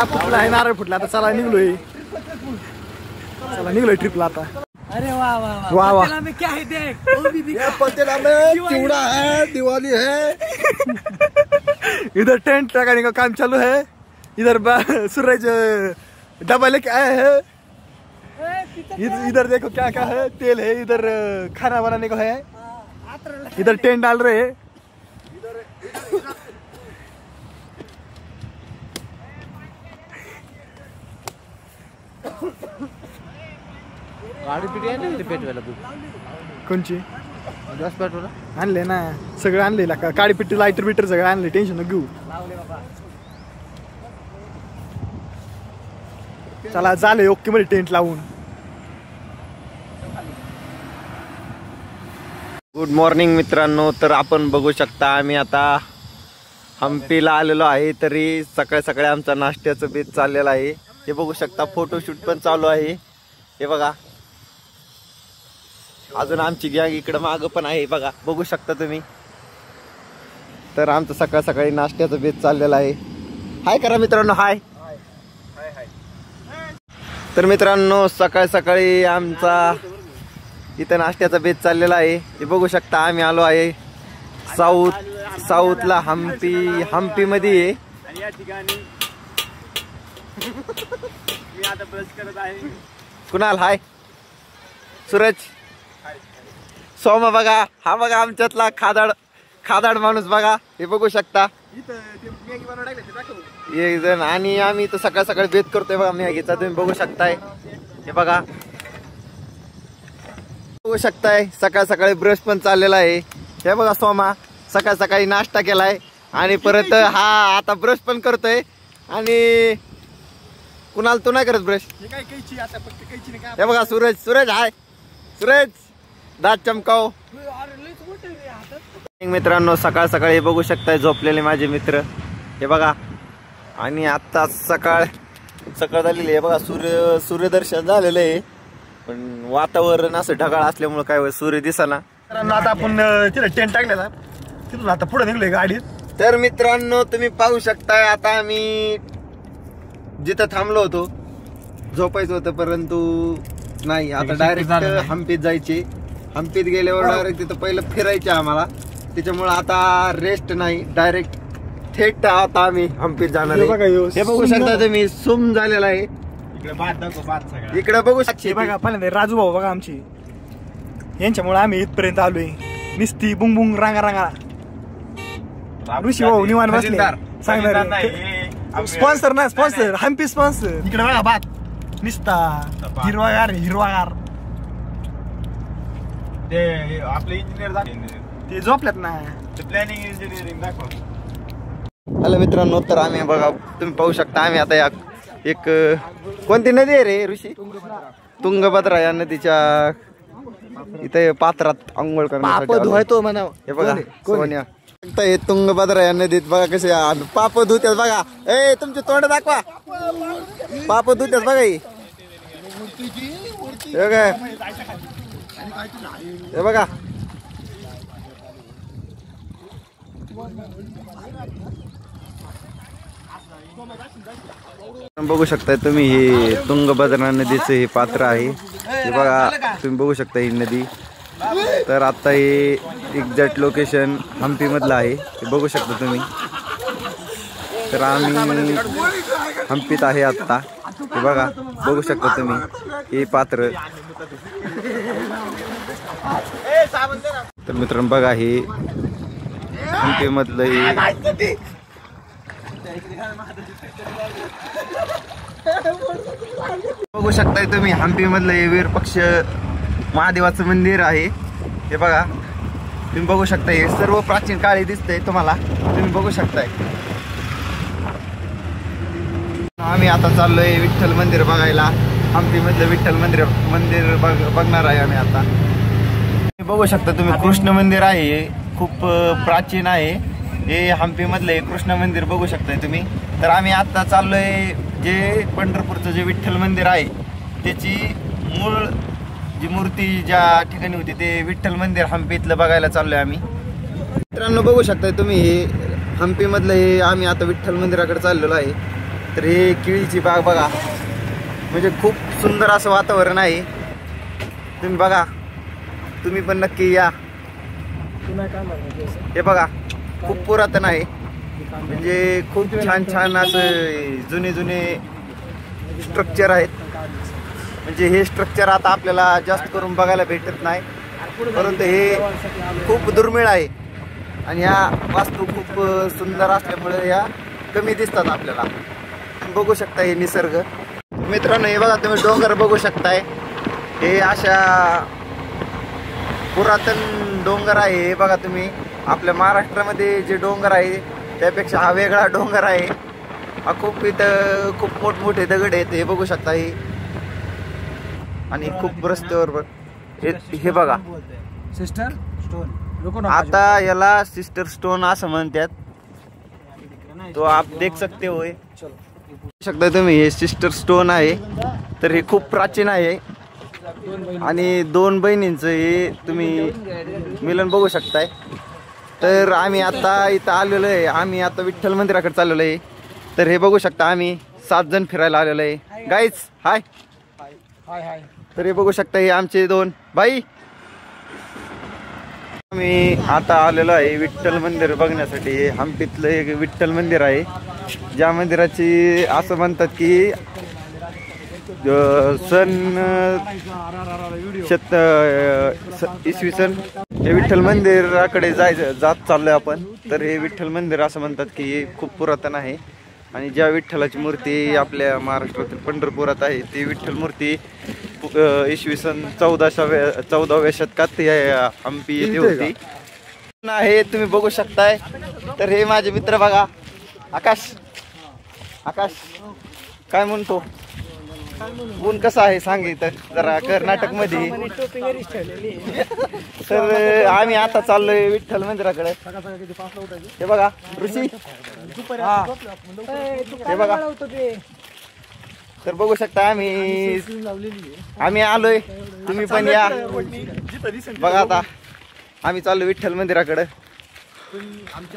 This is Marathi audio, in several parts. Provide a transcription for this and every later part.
फुटला आहे, नारळ फुटला. आता चला निघलोय, ट्रिपला आता. अरे वाह वाह वाह वाह. में क्या है देख, वो भी दिखा. पतेला में चिवड़ा है, दिवाली है. इधर टेंट लगाने का काम चालू है. इधर सूरज डब्बा लेके आए हैं. इधर देखो क्या क्या है, तेल है. इधर खाना बनाने को है. इधर टेंट डाल रहे हैं. गाडी पिटी आहे पेटवायला तू कोणची गॅस पेटवला आणले ना, सगळं आणले का. काळी पिट्टी, लायटर बिटर सगळं आणले. टेन्शन न घेऊ. चला झाले ओके मध्ये टेंट लावून. गुड मॉर्निंग मित्रांनो. तर आपण बघू शकता आम्ही आता हम्पीला आलेलो आहे. तरी सकाळी सकाळी आमचा नाश्त्याचं बेत चाललेलं आहे. हे बघू शकता, फोटोशूट पण चालू आहे. हे बघा, अजून आमची गॅंग इकडं मागं पण आहे बघा, बघू शकता तुम्ही. तर आमचं सकाळ सकाळी नाश्त्याचं बेत चाललेलं आहे. हाय करा मित्रांनो, हाय. तर मित्रांनो सकाळी सकाळी आमचा इथं नाश्त्याचा बेत चाललेला आहे. हे बघू शकता, आम्ही आलो आहे साऊथला, हम्पी मध्ये आहे. या ठिकाणी मी आता ब्रश करत आहे. कुणाल हाय, सूरज, सोमा बघा, हा बघा आमच्यातला खादाड माणूस बघा. हे बघू शकता एक जण. आणि आम्ही तर सकाळ सकाळी बेत करतोय बघा मॅगीचा. तुम्ही बघू शकताय, हे बघा, बघू शकताय. सकाळ सकाळी ब्रश पण चाललेला आहे. हे बघा, सोमा सकाळ सकाळी नाश्ता केलाय आणि परत हा आता ब्रश पण करतोय. आणि कुणाल तू नाही करत ब्रश? हे बघा सूरज हाय, सूरज दात चमकाव. मित्रांनो सकाळ सकाळी बघू शकताय झोपलेले माझे मित्र. हे बघा, आणि आता सकाळ झालेली आहे बघा. सूर्यदर्शन झालेलं आहे, पण वातावरण असं ढगाळ असल्यामुळे काय सूर्य दिसेना. आता आपण तिथे टेंट टाकले, तिथून आता पुढे निघलोय गाडीत. तर मित्रांनो तुम्ही पाहू शकताय, आता आम्ही जिथं थांबलो होतो झोपायचं होतं, परंतु नाही, आता डायरेक्ट हम्पीत जायचे. हम्पीत गेल्यावर डायरेक्ट तिथं पहिलं फिरायचे आम्हाला. त्याच्यामुळे आता रेस्ट नाही, डायरेक्ट थेट आता आम्ही हम्पीत जाणार आहे. हे बघू शकता तुम्ही, सुम झालेला आहे. इकडे बघू शकता बघा, पहिल्यांदा राजू भाऊ बघा आमची, यांच्यामुळे आम्ही इथपर्यंत आलोय. निस्ती बुंग रांगा. ऋषी भाऊ निवान बसले सांगणार. स्पॉन्सर ना, स्पॉन्सर हम्पी स्पॉन्सर. इकडे बघा बात निस्ता हिरवागार. ते आपले इंजिनियर ते झोपल्यात ना, प्लॅनिंग इंजिनिअरिंग दाखव. हॅलो मित्रांनो, तर आम्ही बघा तुम्ही पाहू शकता, आम्ही आता एक कोणती नदी आहे रे ऋषी? तुंगभद्रा या नदीच्या इथे पात्रात आंघोळ करण्यासाठी म्हणा. हे बघा सोन्या, हे तुंगभद्रा या नदीत बघा कसे पाप धुत्यात बघा. ए तुमचे तोंड दाखवा, पाप धुत्यात बघा. हे बघा, बघू शकताय तुम्ही, हे तुंगभद्रा नदीचं हे पात्र आहे. हे बघा तुम्ही बघू शकता ही नदी. तर आता हे एक्झॅक्ट लोकेशन हम्पी मधलं आहे, हे बघू शकता तुम्ही. तर आम्ही हम्पीत आहे आता. हे बघा बघू शकता तुम्ही हे पात्र. तर मित्रांनो बघा, हे हम्पी मधलं हे बघू शकताय तुम्ही, हम्पी मधलं हे वीरपक्ष महादेवाचं मंदिर आहे. हे बघा तुम्ही बघू शकता, हे सर्व प्राचीन काळी दिसतंय तुम्हाला, तुम्ही बघू शकताय. आम्ही आता चाललोय विठ्ठल मंदिर बघायला. हम्पी मधलं विठ्ठल मंदिर बघणार आहे आम्ही आता. बघू शकता तुम्ही, कृष्ण मंदिर आहे, खूप प्राचीन आहे हे हम्पी मधलं कृष्ण मंदिर बघू शकताय तुम्ही. तर आम्ही आता चाललोय जे पंढरपूरचं जे विठ्ठल मंदिर आहे त्याची मूळ जी मूर्ती ज्या ठिकाणी होती ते विठ्ठल मंदिर हम्पीतलं बघायला चाललोय आम्ही. मित्रांनो बघू शकताय तुम्ही, हे हम्पी मधलं हे आम्ही आता विठ्ठल मंदिराकडे चाललेलो आहे. तर हे केळीची बाग बघा, म्हणजे खूप सुंदर असं वातावरण आहे. तुम्ही बघा, तुम्ही पण नक्की या. हे बघा खूप पुरातन आहे, म्हणजे खूप छान छान असं जुने जुने स्ट्रक्चर आहेत. म्हणजे हे स्ट्रक्चर आता आपल्याला जास्त करून बघायला भेटत नाही, परंतु हे खूप दुर्मिळ आहे. आणि ह्या वास्तू खूप सुंदर असल्यामुळे या कमी दिसतात आपल्याला. बघू शकता हे निसर्ग. मित्रांनो हे बघा, तुम्ही डोंगर बघू शकताय. हे अशा पुरातन डोंगर आहे. हे बघा तुम्ही, आपल्या महाराष्ट्रामध्ये जे डोंगर आहे त्यापेक्षा हा वेगळा डोंगर आहे. हा खूप इथं खूप मोठमोठे दगड आहेत, हे बघू शकता. हे आणि खूप रस्त्यावर हे बघा सिस्टर स्टोन, आता याला सिस्टर स्टोन असं म्हणतात. तो आप देख सकते हो, शकता तुम्ही, हे सिस्टर स्टोन आहे. तर हे खूप प्राचीन आहे आणि दोन बहिणींचं हे तुम्ही मिलन बघू शकताय. तर आम्ही आता इथं आलेलो आहे, आम्ही आता विठ्ठल मंदिराकडे चाललेलो आहे. तर हे बघू शकता, आम्ही 7 जण फिरायला आलेलो आहे. गाईज हाय हाय हाय. तर हे बघू शकता, हे आमचे 2 भाई. आम्ही आता आलेलो आहे विठ्ठल मंदिर बघण्यासाठी. हे हम्पीतलं एक विठ्ठल मंदिर आहे, ज्या मंदिराची असं म्हणतात की सन इसवी सन हे विठ्ठल मंदिराकडे जात चाललोय आपण. तर हे विठ्ठल मंदिर असं म्हणतात की खूप पुरातन आहे. आणि ज्या विठ्ठलाची मूर्ती आपल्या महाराष्ट्रातील पंढरपुरात आहे, ती विठ्ठल मूर्ती इसवी सन 14व्या शतकात हम्पी येथे होती आहे. तुम्ही बघू शकताय. तर हे माझे मित्र बघा, आकाश. आकाश काय म्हणतो, ऊन कसं आहे सांग इथं जरा कर्नाटक मध्ये. तर आम्ही आता चाललोय विठ्ठल मंदिराकडे. हे बघा ऋषी, हे बघा. तर बघू शकता आम्ही आलोय, तुम्ही पण या. बघा आता आम्ही चाललो विठ्ठल मंदिराकडे.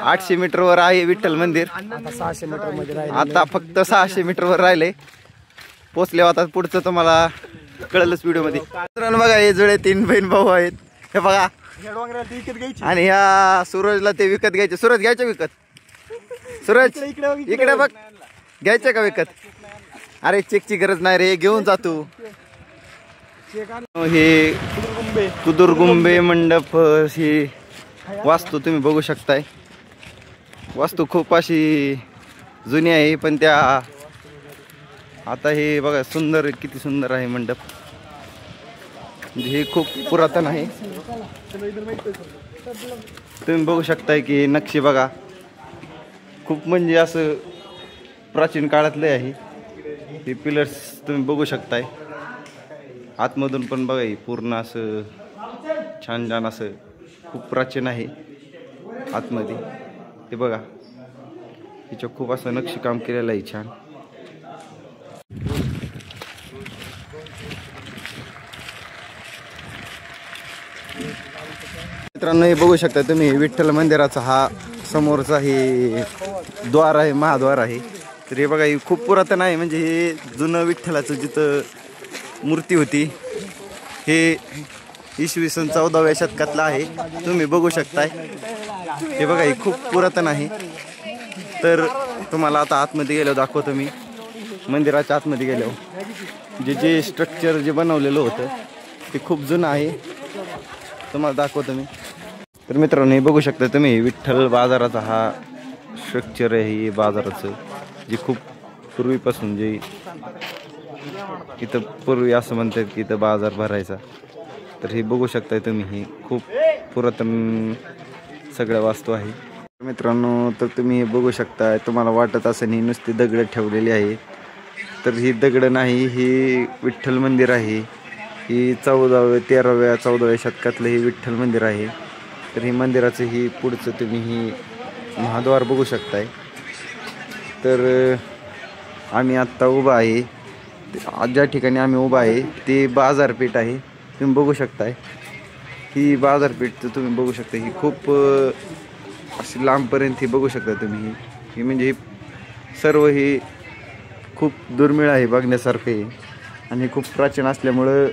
800 मीटरवर आहे विठ्ठल मंदिर. आता फक्त 600 मीटरवर राहिले. पोचले आता पुढचं तुम्हाला कळलंच व्हिडिओ मध्ये. बघा हे जुळे 3 बहीण भाऊ आहेत. हे बघा, आणि ह्या सूरजला ते विकत घ्यायचे. सूरज घ्यायचे विकत? सूरज इकडे बघ, घ्यायचे का विकत? अरे चेकची गरज नाही रे, घेऊन जातो. हे कुदुरगुंबे मंडप ही वास्तू तुम्ही बघू शकताय. वास्तू खूप अशी जुनी आहे, पण त्या आता हे बघा सुंदर, किती सुंदर आहे मंडप. हे खूप पुरातन आहे. तुम्ही बघू शकताय की नक्षी बघा, खूप म्हणजे असं प्राचीन काळातले आहे. हे पिलर्स तुम्ही बघू शकताय. आतमधून पण बघा, पूर्ण असं छान छान असं खूप प्राचीन आहे आतमध्ये. हे बघा, हिचं खूप असं नक्षीकाम केलेलं आहे छान. मित्रांनो हे बघू शकता तुम्ही, विठ्ठल मंदिराचा हा समोरचा हे द्वार आहे, महाद्वार आहे. तर हे बघा, हे खूप पुरातन आहे. म्हणजे हे जुनं विठ्ठलाचं जिथं मूर्ती होती, हे इसवी सन 14व्या शतकातलं आहे. तुम्ही बघू शकताय. हे बघा, हे खूप पुरातन आहे. तर तुम्हाला आता आतमध्ये गेल्यावर दाखवतो मी. मंदिराच्या आतमध्ये गेल्यावर जे स्ट्रक्चर जे बनवलेलं होतं ते खूप जुनं आहे, तुम्हाला दाखवतो मी. तर मित्रांनो हे बघू शकता तुम्ही, विठ्ठल बाजाराचा हा स्ट्रक्चर आहे बाजाराचं, जे खूप पूर्वीपासून जे इथं पूर्वी असं म्हणतात की इथं बाजार भरायचा. तर हे बघू शकताय तुम्ही, ही खूप पुरातन सगळ्या वास्तू आहे. मित्रांनो तर तुम्ही हे बघू शकताय, तुम्हाला वाटत असेल ही नुसती दगड ठेवलेली आहे, तर ही दगड नाही, ही विठ्ठल मंदिर आहे. ही 13व्या 14व्या शतकातलं हे विठ्ठल मंदिर आहे. तर ही मंदिराचं ही पुढचं तुम्ही ही महाद्वार बघू शकताय. तर आम्ही आत्ता उभा आहे, ज्या ठिकाणी आम्ही उभा आहे ते बाजारपेठ आहे. तुम्ही बघू शकताय ही बाजारपेठ, तुम्ही बघू शकता ही खूप अशी लांबपर्यंत ही बघू शकता तुम्ही. ही म्हणजे ही सर्व ही खूप दुर्मिळ आहे बघण्यासारखं आहे आणि खूप प्राचीन असल्यामुळं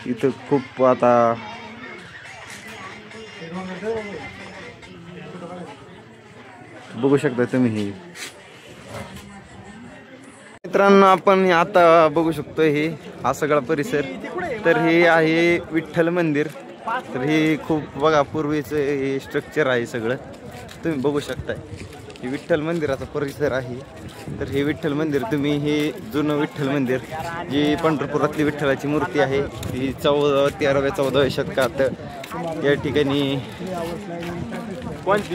इथं खूप आता बघू शकता तुम्ही हे मित्रांनो. आपण आता बघू शकतो हा सगळा परिसर. तर हे आहे विठ्ठल मंदिर. तर हे खूप बघा पूर्वीचं हे स्ट्रक्चर आहे सगळं तुम्ही बघू शकताय. हे विठ्ठल मंदिराचा परिसर आहे. तर हे विठ्ठल मंदिर तुम्ही हे जुनं विठ्ठल मंदिर जी पंढरपुरातली विठ्ठलाची मूर्ती आहे ती 13व्या-14व्या शतकात या ठिकाणी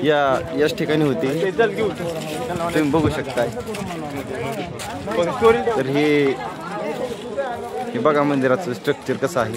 याच ठिकाणी होती तुम्ही बघू शकताय. तर हे बघा मंदिराचं स्ट्रक्चर कसं आहे.